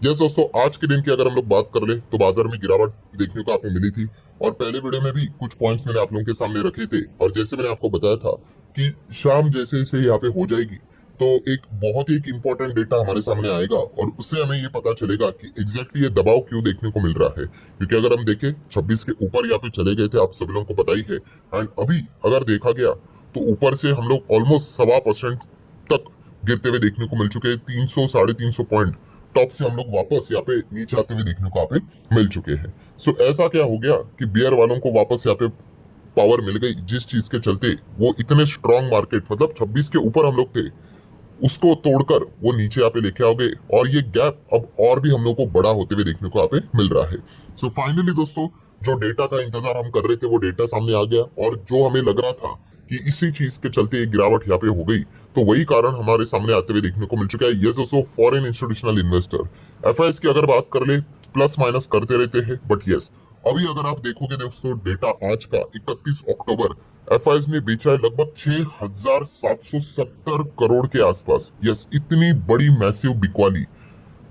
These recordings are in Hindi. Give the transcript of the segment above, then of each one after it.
यस दोस्तों, आज के दिन की अगर हम लोग बात कर ले तो बाजार में गिरावट देखने को आपको मिली थी। और पहले वीडियो में भी कुछ पॉइंट्स मैंने आप लोगों के सामने रखे थे, और जैसे मैंने आपको बताया था कि शाम जैसे जैसे यहाँ पे हो जाएगी तो एक बहुत ही एक इम्पोर्टेंट डेटा हमारे सामने आएगा, और उससे हमें ये पता चलेगा कि एग्जैक्टली ये दबाव क्यों देखने को मिल रहा है। क्योंकि अगर हम देखें 26 के ऊपर यहाँ पे चले गए थे, आप सभी लोगों को पता ही है। एंड अभी अगर देखा गया तो ऊपर से हम लोग ऑलमोस्ट 1.25% तक गिरते हुए देखने को मिल चुके हैं। 300 350 पॉइंट टॉप से हम लोग वापस यहाँ पे नीचे आते हुए देखने को यहाँ पे मिल चुके हैं। सो ऐसा क्या हो गया कि बियर वालों को वापस यहाँ पे पावर मिल गई, जिस चीज के चलते वो इतने स्ट्रॉन्ग मार्केट, मतलब 26 के ऊपर हम लोग थे, उसको तोड़कर वो नीचे यहाँ पे लेके आओगे। और ये गैप अब और भी हम लोग को बड़ा होते हुए देखने को यहाँ पे मिल रहा है। सो फाइनली दोस्तों, जो डेटा का इंतजार हम कर रहे थे वो डेटा सामने आ गया, और जो हमें लग रहा था कि इसी चीज के चलते एक गिरावट यहाँ पे हो गई, तो वही कारण हमारे सामने आते हुए देखने को मिल चुका है। ये दोस्तों फॉरेन इंस्टीट्यूशनल इन्वेस्टर एफआईएस की अगर बात कर ले, प्लस माइनस करते रहते हैं, बट यस अभी अगर आप देखोगे दोस्तों डेटा आज का 31 अक्टूबर, एफआईएस ने बेचा है लगभग 6,770 करोड़ के आसपास। यस, इतनी बड़ी मैसिव बिकवाली।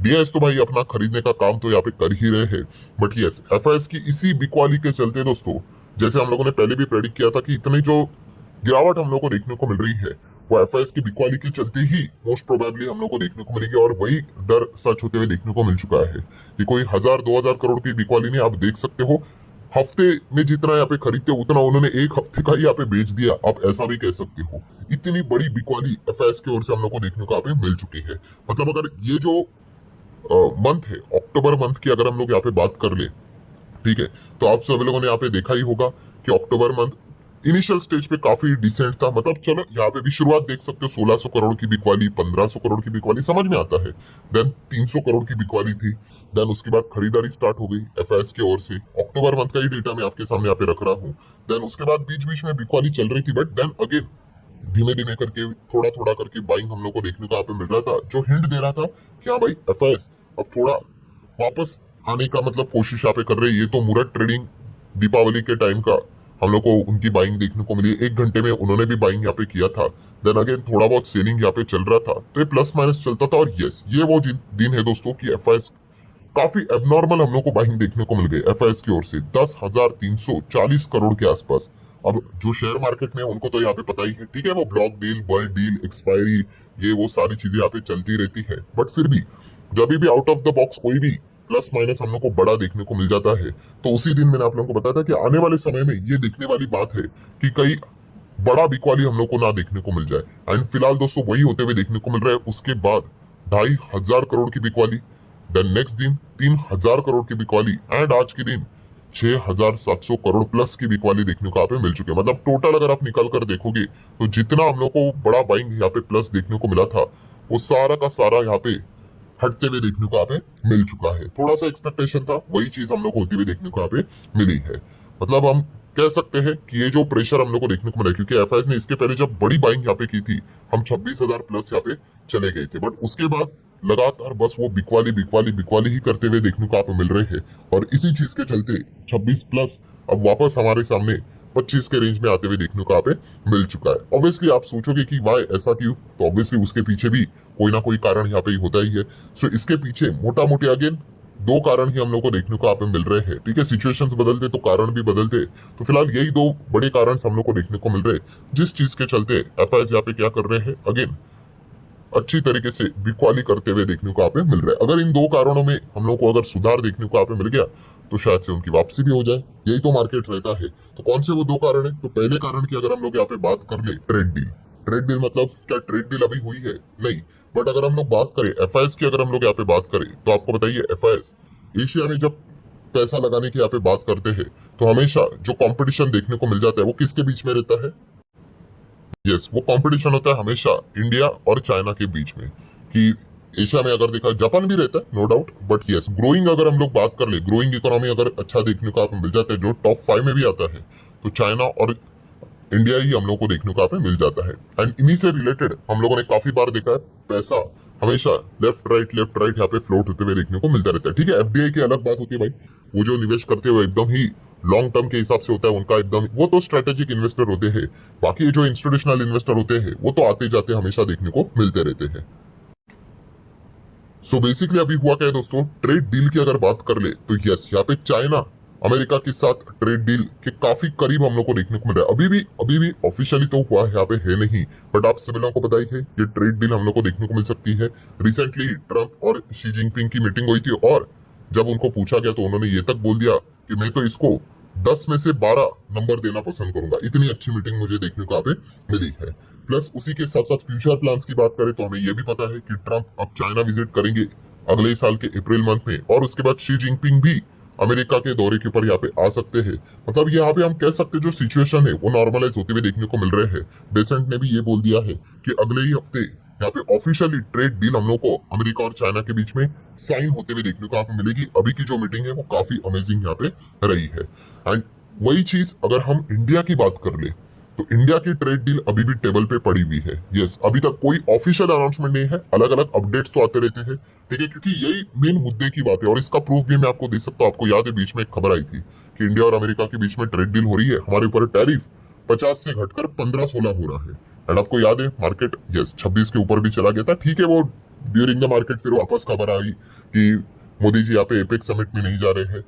डीआईएस तो भाई अपना खरीदने का काम तो यहाँ पे कर ही रहे हैं, बट यस एफआईएस की इसी बिकवाली के चलते दोस्तों, जैसे हम लोगों ने पहले भी प्रेडिक्ट किया था कि इतनी जो गिरावट हम लोग को देखने को मिल रही है वो एफआईएस की बिकवाली के चलते ही मोस्ट प्रोबेबली हम लोग को देखने को मिलेगी। और वही डर सच होते हुए देखने को मिल चुका है कि कोई 1,000-2,000 करोड़ की बिकवाली नहीं। आप देख सकते हो हफ्ते में जितना यहाँ पे खरीदते उतना उन्होंने एक हफ्ते का ही यहाँ पे बेच दिया, आप ऐसा भी कह सकते हो। इतनी बड़ी बिकवाली एफआईएस की ओर से हम लोग को देखने को यहाँ पे मिल चुकी है। मतलब अगर ये जो मंथ है, अक्टूबर मंथ की अगर हम लोग यहाँ पे बात कर ले, ठीक है, तो आप सभी लोगों ने यहाँ पे देखा ही होगा कि अक्टूबर मंथ इनिशियल स्टेज पे काफी डिसेंट था। मतलब चलो यहाँ पे भी शुरुआत देख सकते हो, 1,600 करोड़ की बिकवाली, 1,500 करोड़ की बिकवाली, समझ में आता है। देन 300 करोड़ की बिकवाली थी। देन उसके बाद खरीदारी स्टार्ट हो गई एफआईएस की ओर से। अक्टूबर मंथ का ही डेटा मैं आपके सामने यहाँ पे रख रहा हूँ। देन उसके बाद बीच बीच में बिकवाली चल रही थी, बट देन अगेन धीमे धीमे करके थोड़ा थोड़ा करके बाइंग हम लोग को देखने को यहाँ पे मिल रहा था, जो हिंट दे रहा था कि हाँ भाई एफआईएस अब थोड़ा वापस आने का मतलब कोशिश यहाँ पे कर रहे हैं। ये तो मुरत ट्रेडिंग दीपावली के टाइम का हम लोग को उनकी बाइंग देखने को मिली, 1 घंटे में उन्होंने भी बाइंग यहाँ पे किया था। देन अगेन थोड़ा बहुत सेलिंग यहाँ पे चल रहा था, तो ये प्लस माइनस चलता था। और यस, ये वो दिन है दोस्तों कि एफआईएस काफी एबनॉर्मल हम लोग को बाइंग देखने को मिल गई एफआईएस की ओर से, 10,340 करोड़ के आसपास। अब जो शेयर मार्केट में है, उनको तो यहाँ पे पता ही है, ठीक है, वो block deal, bulk deal, expiry, ये वो सारी चीजें यहाँ पे चलती रहती है। बट फिर भी जब भी आउट ऑफ द बॉक्स कोई भी प्लस माइनस हम लोग को बड़ा देखने को मिल जाता है, तो उसी दिन मैंने आप लोगों को बताया था कि आने वाले समय में ये देखने वाली बात है कि कई बड़ा बिकवाली हम लोग को ना देखने को मिल जाए। एंड फिलहाल दोस्तों वही होते हुए देखने को मिल रहा है। उसके बाद 2,500 करोड़ की बिकवाली, देन नेक्स्ट दिन 3,000 करोड़ की बिकवाली, एंड आज के दिन 6,700 करोड़ प्लस की बिकवाली देखने को यहाँ पे मिल चुके हैं। मतलब टोटल अगर आप निकल कर देखोगे तो जितना हम लोग को बड़ा बाइंग यहाँ पे प्लस देखने को मिला था, वो सारा का सारा यहाँ पे हटते हुए देखने को यहाँ पे मिल चुका है। थोड़ा सा एक्सपेक्टेशन था, वही चीज हम लोग को होती हुई देखने को यहाँ पे मिली है। मतलब हम कह सकते हैं कि ये जो प्रेशर हम लोग को देखने को मिला, क्योंकि एफआईएस ने इसके पहले जब बड़ी बाइंग यहाँ पे की थी, हम 26,000 प्लस यहाँ पे चले गए थे, बट उसके बाद लगातार बस वो बिकवाली बिकवाली बिकवाली ही करते हुए देखने को आप मिल रहे हैं। और इसी चीज के चलते 26 प्लस अब वापस हमारे सामने 25 के रेंज में आते हुए देखने को यहाँ पे मिल चुका है। ऑब्वियसली आप सोचोगे कि वाई ऐसा क्यों, तो ऑब्वियसली उसके पीछे भी कोई ना कोई कारण यहाँ पे ही होता ही है। सो इसके पीछे मोटा मोटी अगेन दो कारण ही हम लोग को देखने को यहाँ पे मिल रहे हैं, ठीक है। सिचुएशंस बदलते तो कारण भी बदलते, तो फिलहाल यही दो बड़े कारण हम लोग को देखने को मिल रहे हैं, जिस चीज के चलते एफआईएस यहाँ पे क्या कर रहे हैं, अगेन अच्छी तरीके से बिकवाली करते हुए देखने को यहाँ पे मिल रहा है। अगर इन दो कारणों में हम लोग को अगर सुधार देखने को यहाँ पे मिल गया, तो शायद से उनकी वापसी भी हो जाए। यही तो मार्केट रहता है। तो कौन से वो दो कारण है? तो पहले कारण की अगर हम लोग यहाँ पे बात कर ले, ट्रेड डील। ट्रेड डील मतलब क्या ट्रेड डील अभी हुई है? नहीं। बट अगर हम लोग बात करें एफआईएस की, अगर हम लोग यहाँ पे बात करें, तो आपको बताइए एफआईएस एशिया में जब पैसा लगाने की यहाँ पे बात करते हैं, तो हमेशा जो कंपटीशन देखने को मिल जाता है वो किसके बीच में रहता है? यस, वो कंपटीशन होता है हमेशा इंडिया और चाइना के बीच में। कि एशिया में अगर देखा, जापान भी रहता है no doubt, but yes growing अगर हम लोग बात कर ले, ग्रोइंग इकोनॉमी अगर अच्छा देखने को आपको मिल जाता है, जो टॉप 5 में भी आता है, तो चाइना और इंडिया ही हम लोग को देखने को यहाँ पे मिल जाता है। एंड इन्हीं से रिलेटेड हम लोगों ने काफी बार देखा है, पैसा हमेशा लेफ्ट राइट यहाँ पे फ्लोट होते हुए देखने को मिलता रहता है, ठीक है। एफडीआई की अलग बात होती है भाई, वो जो निवेश करते हुए एकदम ही लॉन्ग टर्म के हिसाब से होता है उनका, एकदम वो तो स्ट्रेटेजिक इन्वेस्टर होते हैं। बाकी जो इंस्टीट्यूशनल इन्वेस्टर होते हैं वो तो आते जाते हमेशा देखने को मिलते रहते हैं। सो बेसिकली अभी हुआ क्या है दोस्तों, ट्रेड डील की अगर बात कर ले तो यस, यहाँ पे चाइना अमेरिका के साथ ट्रेड डील के काफी करीब हम लोग को देखने को मिल रहा है। अभी भी ऑफिशियली तो हुआ यहाँ पे है नहीं, बट आप सभी लोगों को पता ही है ये ट्रेड डील हम लोग को देखने को मिल सकती है। रिसेंटली ट्रम्प और शी जिनपिंग की मीटिंग हुई थी और जब उनको पूछा गया तो उन्होंने ये तक बोल दिया कि मैं तो इसको 10 में से 12 नंबर देना पसंद करूंगा। इतनी अच्छी मीटिंग मुझे देखने को यहाँ पे मिली है। प्लस उसी के साथ साथ फ्यूचर प्लान्स की बात करें तो हमें यह भी पता है कि ट्रम्प अब चाइना विजिट करेंगे अगले साल के अप्रैल मंथ में, और उसके बाद शी जिनपिंग भी अमेरिका के दौरे के ऊपर यहाँ पे आ सकते हैं। मतलब यहाँ पे हम कह सकते हैं जो सिचुएशन है वो नॉर्मलाइज होते हुए देखने को मिल रहे हैं। बेसेंट ने भी ये बोल दिया है कि अगले ही हफ्ते यहाँ पे ऑफिशियली ट्रेड डील हम लोग को अमेरिका और चाइना के बीच में साइन होते हुए देखने को यहाँ पे मिलेगी। अभी की जो मीटिंग है वो काफी अमेजिंग यहाँ पे रही है। एंड वही चीज अगर हम इंडिया की बात कर ले तो इंडिया की ट्रेड डील अभी भी टेबल पे पड़ी हुई है। यस, अभी तक कोई ऑफिशियल अनाउंसमेंट नहीं है, अलग अलग अपडेट्स तो आते रहते हैं, ठीक है, क्योंकि यही मेन मुद्दे की बात है। और इसका प्रूफ भी मैं आपको दे सकता हूँ। आपको याद है बीच में एक खबर आई थी कि इंडिया और अमेरिका के बीच में ट्रेड डील हो रही है, हमारे ऊपर टैरिफ 50 से घटकर 15-16 हो रहा है। एंड आपको याद है मार्केट यस 26 के ऊपर भी चला गया था, ठीक है। वो ड्यूरिंग द मार्केट फिर वापस खबर आई कि मोदी जी यहाँ पे एपेक समिट में नहीं जा रहे हैं,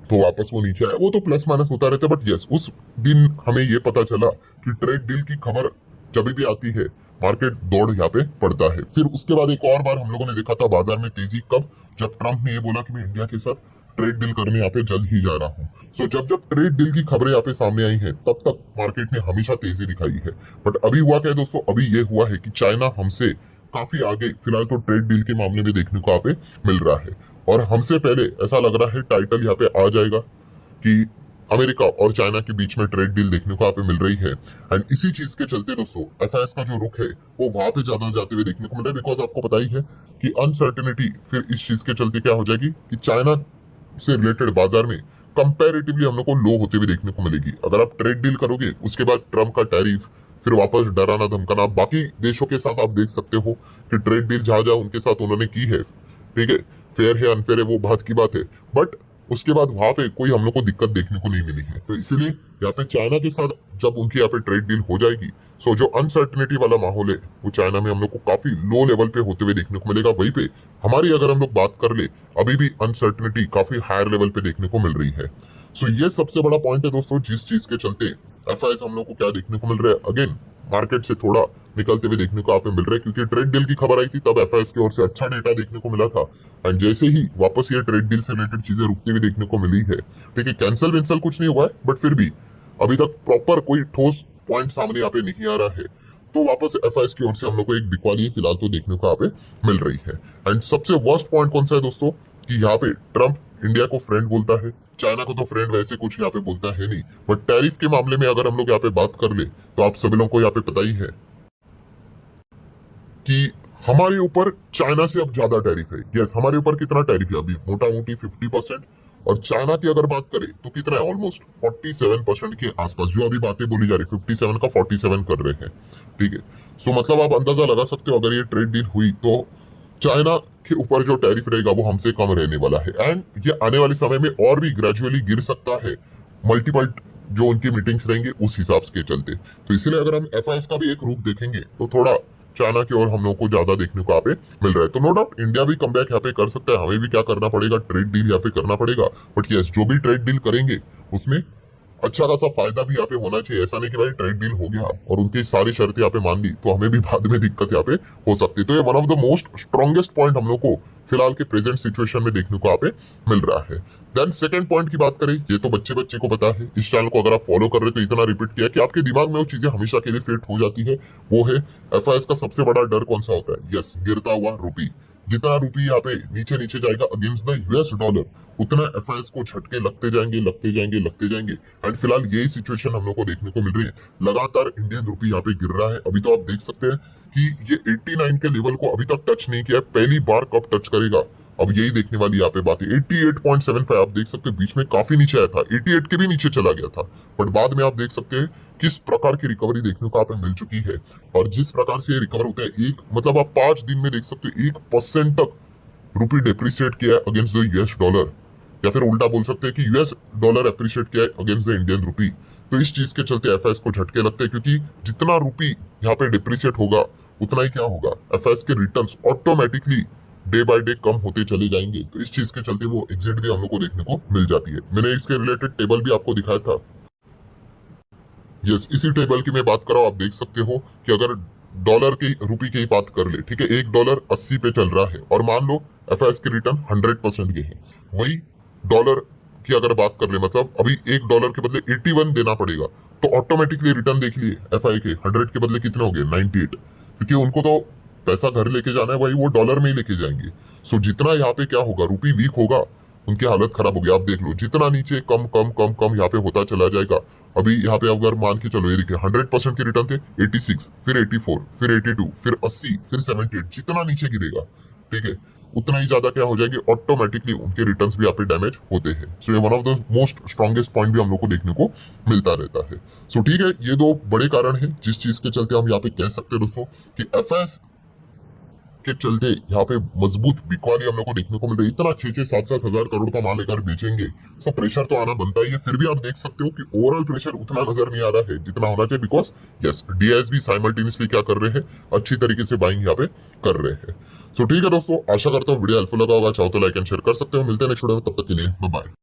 तो वापस वो नीचे आया। वो तो प्लस माइनस होता रहता है, बट यस उस दिन हमें ये पता चला कि ट्रेड डील की खबर जब भी आती है मार्केट दौड़ यहाँ पे पड़ता है। फिर उसके बाद एक और बार हम लोगों ने देखा था बाजार में तेजी, कब? जब ट्रम्प ने ये बोला कि मैं इंडिया के साथ ट्रेड डील करने यहाँ पे जल्द ही जा रहा हूँ। सो जब जब ट्रेड डील की खबरें यहाँ पे सामने आई हैं तब तक मार्केट ने हमेशा तेजी दिखाई है। बट अभी हुआ क्या है दोस्तों, अभी ये हुआ है कि चाइना हमसे काफी आगे फिलहाल तो ट्रेड डील के मामले में देखने को यहाँ पे मिल रहा है। और हमसे पहले ऐसा लग रहा है टाइटल यहाँ पे आ जाएगा कि अमेरिका और चाइना के बीच में ट्रेड डील देखने को यहाँ पे मिल रही है। एंड इसी चीज के चलते दोस्तों एफआईएस का जो रुख है वो वहां पे ज्यादा जाते हुए देखने को मिल रहा है। बिकॉज आपको पता ही है कि अनसर्टेनिटी फिर इस चीज के चलते क्या हो जाएगी कि चाइना से रिलेटेड बाजार में कंपैरेटिवली हम लोग को लो होते हुए देखने को मिलेगी। अगर आप ट्रेड डील करोगे उसके बाद ट्रम्प का टैरिफ, फिर वापस डराना धमकाना, बाकी देशों के साथ आप देख सकते हो कि ट्रेड डील जहां जहां उनके साथ उन्होंने की है, ठीक है, फेयर है अनफेयर है वो बात की बात है, बट उसके बाद वहां पे कोई हम लोग को दिक्कत देखने को नहीं मिली है। तो इसीलिए यहाँ पे चाइना के साथ जब उनकी यहाँ पे ट्रेड डील हो जाएगी, सो जो अनसर्टेनिटी वाला माहौल है वो चाइना में हम लोग को काफी लो लेवल पे होते हुए देखने को मिलेगा। वहीं पे हमारी अगर हम लोग बात कर ले, अभी भी अनसर्टेनिटी काफी हायर लेवल पे देखने को मिल रही है। सो ये सबसे बड़ा पॉइंट है दोस्तों, जिस चीज के चलते एफआईएस हम लोग को क्या देखने को मिल रहा है, अगेन मार्केट से थोड़ा निकलते हुए देखने को आप मिल रहा है। क्योंकि ट्रेड डील की खबर आई थी तब एफआईएस की ओर से अच्छा डेटा देखने को मिला था, एंड जैसे ही वापस ये ट्रेड डील से रिलेटेड चीजें रुकती हुई देखने को मिली है, ठीक है, कैंसल वेंसल कुछ नहीं हुआ है, बट फिर भी अभी तक प्रॉपर कोई ठोस पॉइंट सामने यहाँ पे नहीं आ रहा है। तो वापस एफआईएस की ओर से हम लोग को एक बिकवाली फिलहाल तो देखने को यहाँ पे मिल रही है। एंड सबसे वर्स्ट पॉइंट कौन सा है दोस्तों, कि यहाँ पे ट्रम्प इंडिया को फ्रेंड बोलता है, चाइना को तो फ्रेंड वैसे कुछ यहाँ पे बोलता है नहीं, बट टैरिफ के मामले में अगर हम लोग यहाँ पे बात कर ले तो आप सभी लोगों को यहाँ पे पता ही है कि हमारे ऊपर चाइना से अब ज्यादा टैरिफ है। यस, हमारे ऊपर कितना टैरिफ है अभी, मोटा मोटी 50%, और चाइना की अगर बात करें तो कितना है, ऑलमोस्ट 47% के आसपास। जो अभी बातें बोली जा रही 57 का 47 कर रहे हैं, ठीक है। सो मतलब आप अंदाजा लगा सकते हो अगर ये ट्रेड डील हुई तो चाइना के ऊपर जो टैरिफ रहेगा वो हमसे कम रहने वाला है। एंड ये आने वाले समय में और भी ग्रेजुअली गिर सकता है, मल्टीपल जो उनकी मीटिंग्स रहेंगे उस हिसाब के चलते। तो इसलिए अगर हम एफआईएस का भी एक रूप देखेंगे तो थोड़ा चाइना की ओर हम लोग को ज्यादा देखने को यहाँ पे मिल रहा है। तो नो डाउट इंडिया भी कम बैक यहाँ पे कर सकता है, हमें भी क्या करना पड़ेगा, ट्रेड डील यहाँ पे करना पड़ेगा। बट यस, जो भी ट्रेड डील करेंगे उसमें अच्छा खासा फायदा भी यहाँ पे होना चाहिए। ऐसा नहीं कि भाई ट्रेड डील हो गया और उनकी सारी शर्तें यहाँ पे मान ली तो हमें भी बाद में दिक्कत यहाँ पे हो सकती है। तो ये one of the most strongest point हम लोग को फिलहाल के प्रेजेंट सिचुएशन में देखने को यहाँ पे मिल रहा है। देन सेकंड पॉइंट की बात करें, ये तो बच्चे बच्चे को पता है, इस चैनल को अगर आप फॉलो कर रहे तो इतना रिपीट किया कि आपके दिमाग में वो चीजें हमेशा के लिए फिट हो जाती है। वो है एफआईएस का सबसे बड़ा डर कौन सा होता है, यस, गिरता हुआ रुपी। जितना रुपी यहाँ पे नीचे नीचे जाएगा अगेंस्ट द यूएस डॉलर, उतना एफआईएस को झटके लगते जाएंगे लगते जाएंगे लगते जाएंगे। एंड फिलहाल यही सिचुएशन हम लोग को देखने को मिल रही है। लगातार इंडियन रुपी यहाँ पे गिर रहा है। अभी तो आप देख सकते हैं कि ये 89 के लेवल को अभी तक टच नहीं किया है, पहली बार कब टच करेगा अब यही देखने वाली यहाँ पे बात है। 88.75 आप देख सकते हैं, बीच में काफी नीचे आया था, 88 के भी नीचे चला गया था, बट बाद में आप देख सकते हैं किस प्रकार की रिकवरी देखने को आप मिल चुकी है। और जिस प्रकार से ये रिकवर होता है, एक मतलब आप 5 दिन में देख सकते हैं 1% तक रुपी डिप्रिशिएट किया है अगेंस्ट द यूएस डॉलर, या फिर उल्टा बोल सकते हैं कि यूएस डॉलर अप्रिशिएट किया है अगेंस्ट द इंडियन रुपी। तो इस चीज के चलते एफआईएस को झटके लगते हैं, क्योंकि जितना रुपी यहाँ पे डिप्रिशिएट होगा उतना ही क्या होगा, एफआईएस के returns automatically day by day कम होते चले जाएंगे। तो इस चीज के चलते वो एग्जिट भी हम लोग को देखने को मिल जाती है। मैंने इसके रिलेटेड टेबल भी आपको दिखाया था। यस, इसी टेबल की मैं बात कर रहा हूँ। आप देख सकते हो कि अगर डॉलर की रुपये की बात कर ले, ठीक है, $1 80 पे चल रहा है और मान लो एफआईएस के रिटर्न 100% के हैं, वही डॉलर की अगर बात कर ले, मतलब अभी $1 के बदले 81 देना पड़ेगा, तो ऑटोमेटिकली रिटर्न देख लिए एफआई के 100 के बदले कितने हो गए, 98, क्योंकि उनको तो पैसा घर लेके जाना है भाई, वो डॉलर में ही लेके जाएंगे। सो जितना यहाँ पे क्या होगा, रुपये वीक होगा, उनकी हालत खराब होगी। आप देख लो, जितना नीचे कम कम कम कम यहाँ पे होता चला जाएगा। अभी यहाँ पे अगर मान के चलो, ये देखिए 100% के रिटर्न थे, 86, फिर 84, फिर 82, फिर 80, फिर 78, जितना नीचे गिरेगा, ठीक है, उतना ही ज्यादा क्या हो जाएगी, ऑटोमेटिकली उनके रिटर्न्स भी यहाँ पे डैमेज होते हैं। सो ये one of the most strongest point भी हम लोग को देखने को मिलता रहता है। सो ठीक है, ये दो बड़े कारण हैं जिस चीज के चलते हम यहाँ पे कह सकते हैं दोस्तों कि एफएस के चलते यहाँ पे मजबूत बिकवाली हम लोग को देखने को मिल रही है। इतना 6-7 हजार करोड़ का माल लेकर बेचेंगे, सब प्रेशर तो आना बनता ही है। फिर भी आप देख सकते हो कि ओवरऑल प्रेशर उतना नजर नहीं आ रहा है जितना होना चाहिए, बिकॉज यस, डीआईएस भी साइमल्टेनियसली क्या कर रहे हैं, अच्छी तरीके से बाइंग यहाँ पे कर रहे हैं। सो ठीक है दोस्तों, आशा करता हूँ वीडियो हेल्पफुल लगा होगा। चाहो तो लाइक एंड शेयर कर सकते हो। मिलते हैं नेक्स्ट वीडियो में, तब तक के लिए बाय बाय।